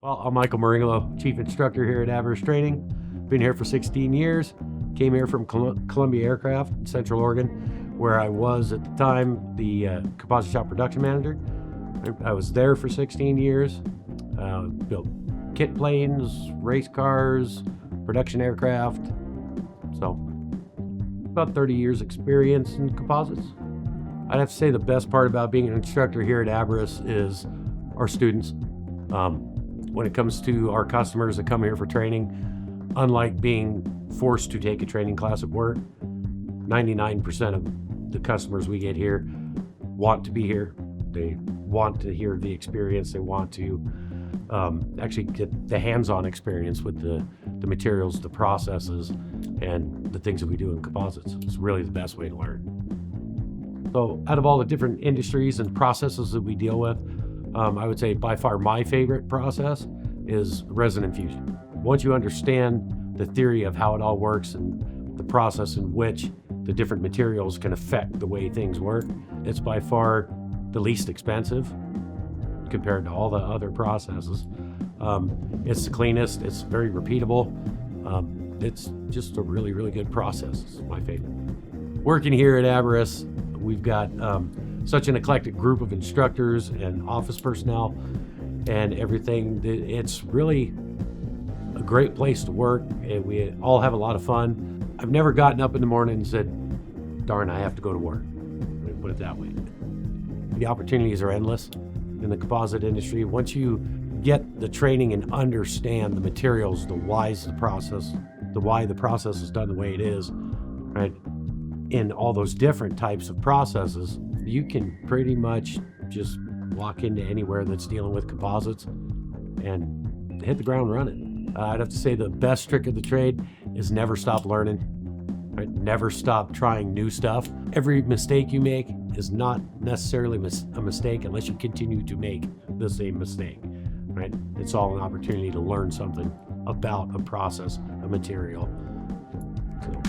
Well, I'm Michael Meringolo, Chief Instructor here at Abaris Training. Been here for 16 years. Came here from Columbia Aircraft in Central Oregon, where I was at the time the composite shop production manager. I was there for 16 years. Built kit planes, race cars, production aircraft. So about 30 years experience in composites. I'd have to say the best part about being an instructor here at Abaris is our students. When it comes to our customers that come here for training, unlike being forced to take a training class at work, 99% of the customers we get here want to be here. They want to hear the experience. They want to actually get the hands-on experience with the materials, the processes, and the things that we do in composites. It's really the best way to learn. So out of all the different industries and processes that we deal with, I would say by far my favorite process is resin infusion. Once you understand the theory of how it all works and the process in which the different materials can affect the way things work, it's by far the least expensive compared to all the other processes. It's the cleanest, it's very repeatable. It's just a really, really good process. It's my favorite. Working here at Abaris, we've got such an eclectic group of instructors and office personnel and everything. It's really a great place to work, and we all have a lot of fun. I've never gotten up in the morning and said, darn, I have to go to work. Let me put it that way. The opportunities are endless in the composite industry. Once you get the training and understand the materials, the whys, the process, the why the process is done the way it is, right? In all those different types of processes, you can pretty much just walk into anywhere that's dealing with composites and hit the ground running. I'd have to say the best trick of the trade is never stop learning, right? Never stop trying new stuff. Every mistake you make is not necessarily a mistake unless you continue to make the same mistake, right? It's all an opportunity to learn something about a process, a material. So,